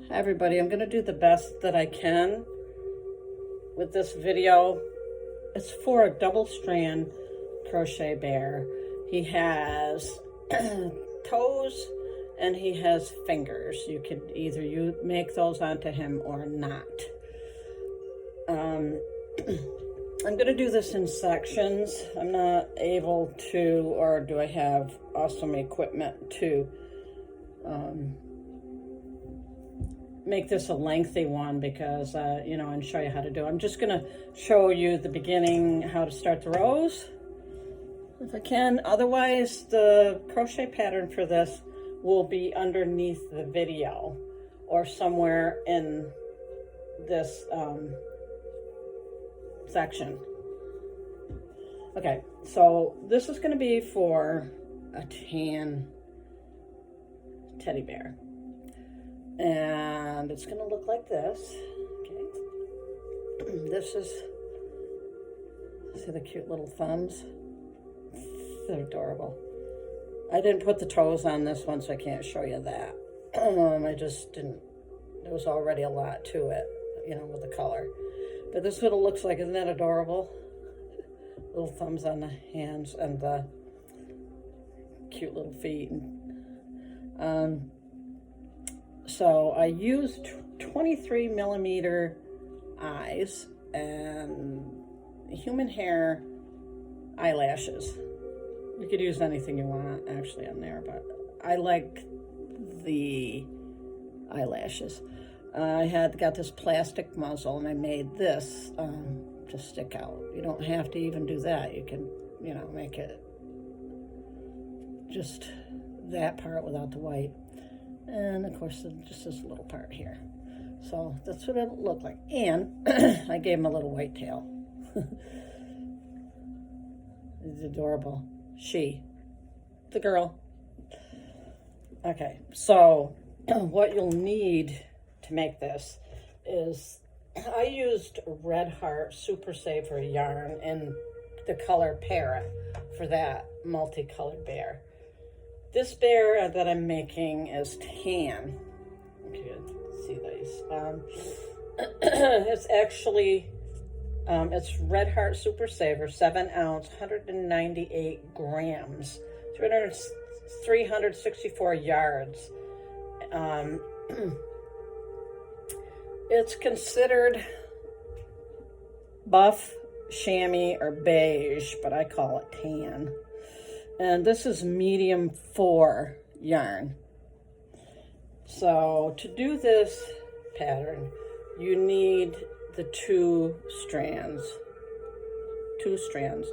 Hi everybody, I'm going to do the best that I can with this video. It's for a double strand crochet bear. He has toes and he has fingers. You could either make those onto him or not. I'm going to do this in sections. I'm not able to, or do I have awesome equipment to make this a lengthy one because, and show you how to do it. I'm just going to show you the beginning, how to start the rows, if I can. Otherwise, the crochet pattern for this will be underneath the video or somewhere in this section. Okay, so this is going to be for a tan teddy bear. And it's going to look like this. Okay. This is, see the cute little thumbs? They're adorable. I didn't put the toes on this one, so I can't show you that. I just didn't, there was already a lot to it, with the color. But this is what it looks like. Isn't that adorable? Little thumbs on the hands and the cute little feet. So I used 23 millimeter eyes and human hair eyelashes. You could use anything you want actually on there, but I like the eyelashes. I got this plastic muzzle and I made this to stick out. You don't have to even do that. You can, make it just that part without the white. And of course, just this little part here. So that's what it'll look like. And I gave him a little white tail. It's adorable. The girl. Okay, so what you'll need to make this is, I used Red Heart Super Saver yarn in the color Parrot for that multicolored bear. This bear that I'm making is tan. You can see these. It's actually, it's Red Heart Super Saver, 7 ounce, 198 grams, 364 yards. It's considered buff, chamois, or beige, but I call it tan. And this is medium 4 yarn. So to do this pattern, you need the two strands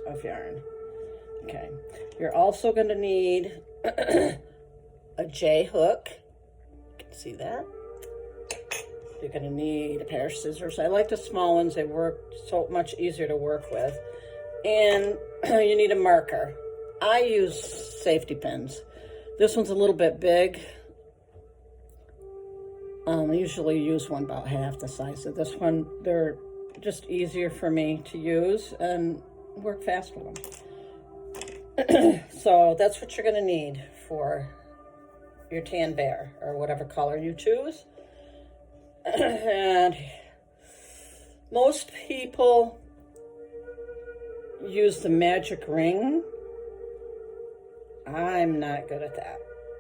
of yarn. Okay, you're also going to need a J hook. You can see that. You're going to need a pair of scissors. I like the small ones. They work so much easier to work with. And you need a marker. I use safety pins. This one's a little bit big. I usually use one about half the size of this one. They're just easier for me to use and work fast with them. So that's what you're going to need for your tan bear, or whatever color you choose. And most people use the magic ring. I'm not good at that.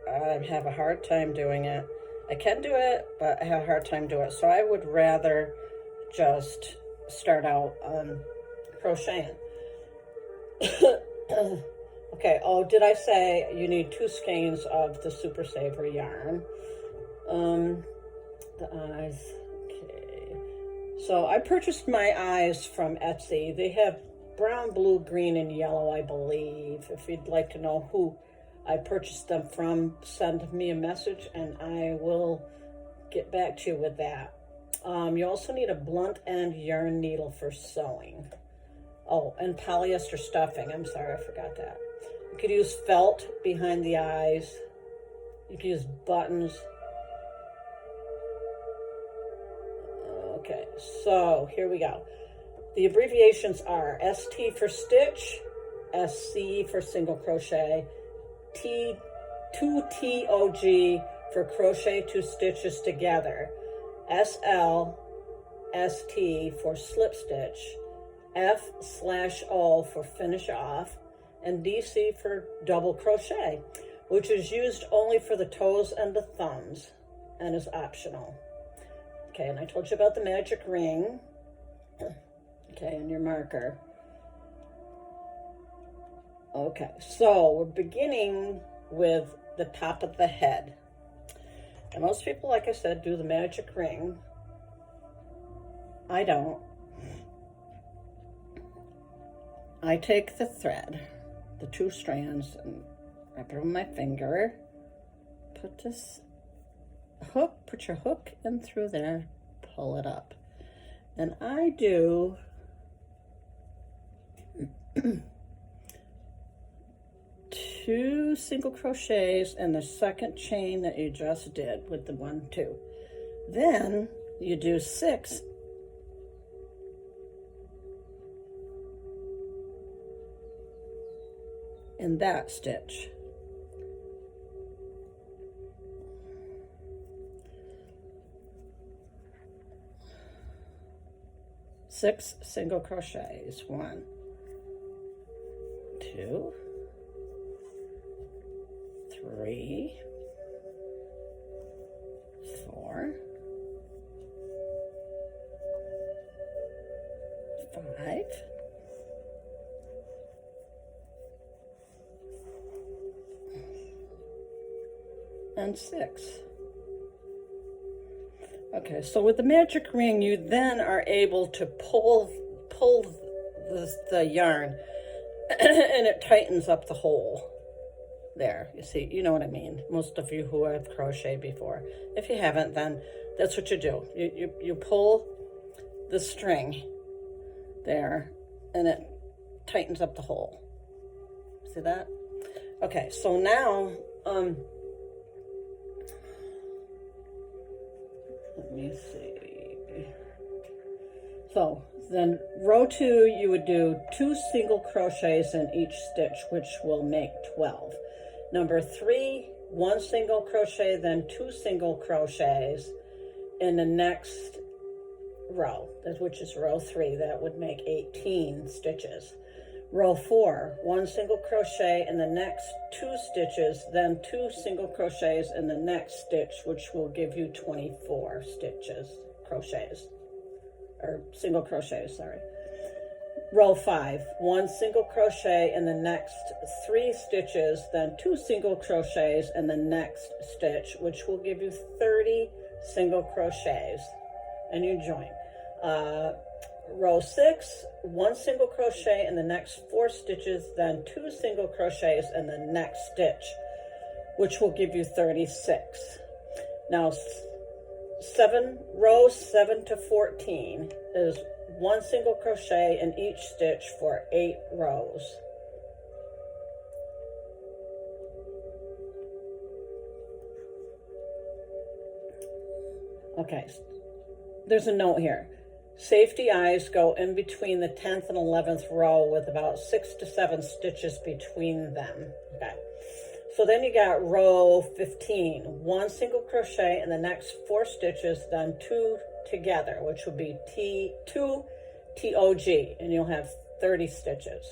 I have a hard time doing it. I can do it, but I have a hard time doing it. So I would rather just start out crocheting. Okay, did I say you need 2 skeins of the Super Saver yarn? The eyes, okay. So I purchased my eyes from Etsy. They have brown, blue, green, and yellow, I believe. If you'd like to know who I purchased them from, send me a message and I will get back to you with that. You also need a blunt end yarn needle for sewing. Oh, and polyester stuffing. I'm sorry, I forgot that. You could use felt behind the eyes. You could use buttons. Okay, so here we go. The abbreviations are ST for stitch, SC for single crochet, 2TOG for crochet 2 stitches together. SL, ST for slip stitch, F/O for finish off, and DC for double crochet, which is used only for the toes and the thumbs and is optional. Okay, and I told you about the magic ring. Okay, and your marker. Okay, so we're beginning with the top of the head. And most people, like I said, do the magic ring. I don't. I take the thread, the 2 strands, and wrap it on my finger. Put this hook, put your hook in through there, pull it up. And I do 2 single crochets in the second chain that you just did with the 1, 2. Then you do 6 in that stitch. Six single crochets. 1, 2, 3, 4, 5, and 6. Okay, so with the magic ring, you then are able to pull the yarn and it tightens up the hole there. You see, you know what I mean. Most of you who have crocheted before. If you haven't, then that's what you do. You pull the string there and it tightens up the hole. See that? Okay, so now let me see. So then row 2, you would do 2 single crochets in each stitch, which will make 12. Number 3, 1 single crochet, then 2 single crochets in the next row, which is row 3. That would make 18 stitches. Row 4, 1 single crochet in the next 2 stitches, then 2 single crochets in the next stitch, which will give you 24 stitches, crochets, or single crochets, sorry. Row 5, 1 single crochet in the next 3 stitches, then 2 single crochets in the next stitch, which will give you 30 single crochets, and you join. Row 6, 1 single crochet in the next 4 stitches, then 2 single crochets in the next stitch, which will give you 36. Now, row 7 to 14 is 1 single crochet in each stitch for 8 rows. Okay, there's a note here. Safety eyes go in between the 10th and 11th row with about 6 to 7 stitches between them. Okay, so then you got row 15, 1 single crochet in the next 4 stitches, then 2 together, which will be 2 TOG, and you'll have 30 stitches.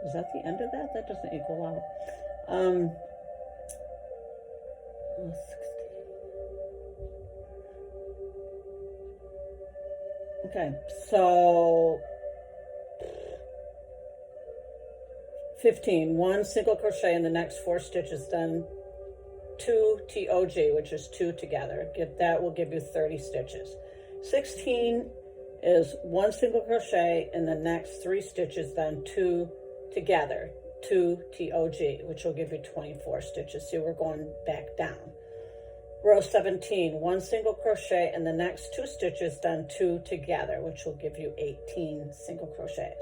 Is that the end of that? That doesn't equal out. Okay, so 15, 1 single crochet in the next 4 stitches, then 2 TOG, which is 2 together. That will give you 30 stitches. 16 is 1 single crochet in the next 3 stitches, then 2 together, 2 TOG, which will give you 24 stitches. See, we're going back down. Row 17, 1 single crochet in the next 2 stitches, then 2 together, which will give you 18 single crochets.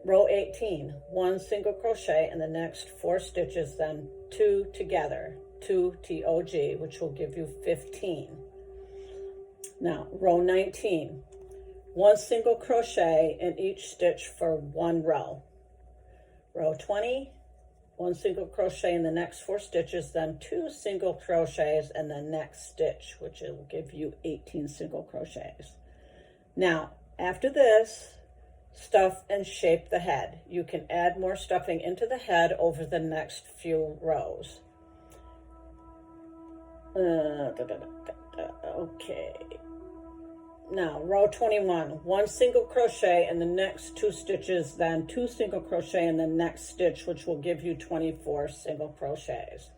Row 18, 1 single crochet in the next 4 stitches, then 2 together, 2 TOG, which will give you 15. Now, row 19, 1 single crochet in each stitch for 1 row. Row 20, 1 single crochet in the next 4 stitches, then 2 single crochets in the next stitch, which will give you 18 single crochets. Now, after this, stuff and shape the head. You can add more stuffing into the head over the next few rows. Okay. Now, row 21, 1 single crochet in the next 2 stitches, then 2 single crochet in the next stitch, which will give you 24 single crochets.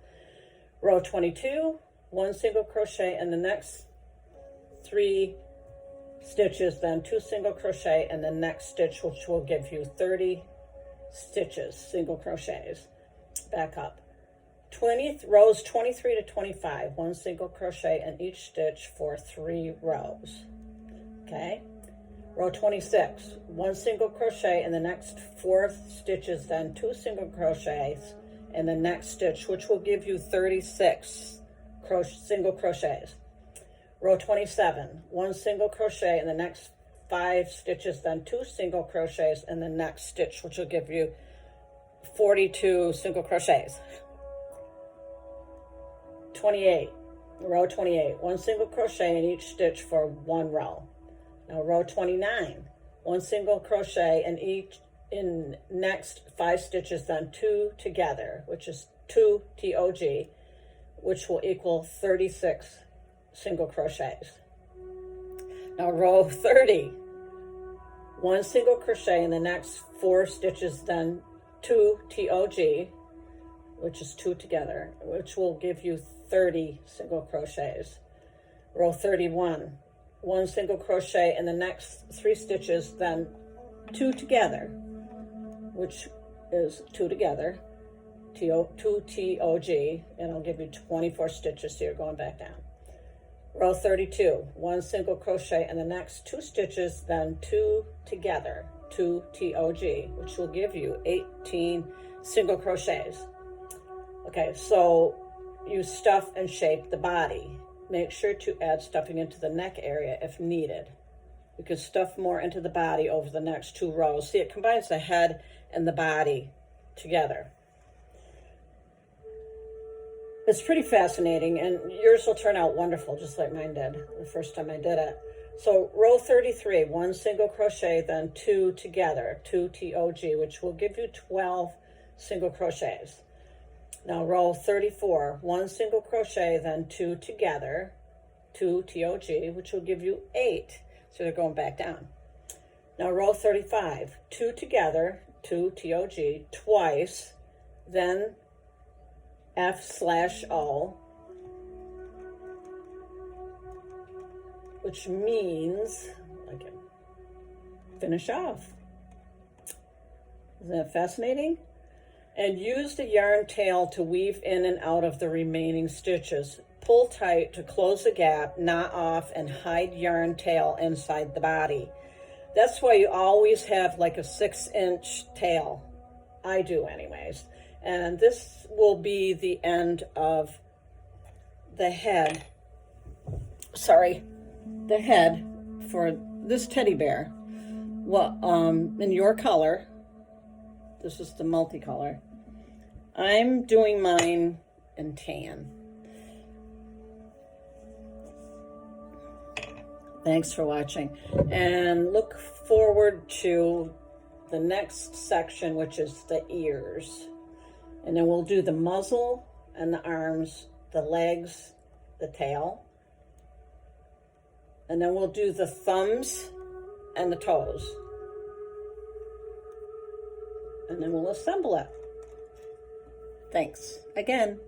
Row 22, 1 single crochet in the next 3 stitches, then 2 single crochet in the next stitch, which will give you 30 stitches, single crochets. Back up. Rows 23 to 25, 1 single crochet in each stitch for 3 rows. Okay. Row 26, 1 single crochet in the next 4 stitches, then 2 single crochets in the next stitch, which will give you 36 single crochets. Row 27, 1 single crochet in the next 5 stitches, then 2 single crochets in the next stitch, which will give you 42 single crochets. 28, row 28, 1 single crochet in each stitch for 1 row. Now row 29, 1 single crochet in next 5 stitches, then 2 together, which is 2 TOG, which will equal 36 single crochets. Now row 30, 1 single crochet in the next 4 stitches, then 2 TOG, which is 2 together, which will give you 30 single crochets. Row 31, 1 single crochet in the next 3 stitches, then 2 together, which is 2 together, 2 TOG, and it'll give you 24 stitches, so you're going back down. Row 32, 1 single crochet in the next 2 stitches, then 2 together, 2 TOG, which will give you 18 single crochets. Okay, so you stuff and shape the body. Make sure to add stuffing into the neck area if needed. You can stuff more into the body over the next 2 rows. See, it combines the head and the body together. It's pretty fascinating, and yours will turn out wonderful, just like mine did the first time I did it. So row 33, 1 single crochet, then 2 together, 2 TOG, which will give you 12 single crochets. Now row 34, 1 single crochet, then 2 together, 2 TOG, which will give you 8. So they're going back down. Now row 35, 2 together, 2 TOG, twice, then F/O, which means I can finish off. Isn't that fascinating? And use the yarn tail to weave in and out of the remaining stitches. Pull tight to close the gap, knot off, and hide yarn tail inside the body. That's why you always have like a 6-inch tail. I do anyways. And this will be the end of the head. The head for this teddy bear. Well, in your color. This is the multicolor. I'm doing mine in tan. Thanks for watching. And look forward to the next section, which is the ears. And then we'll do the muzzle and the arms, the legs, the tail. And then we'll do the thumbs and the toes. And then we'll assemble it. Thanks again.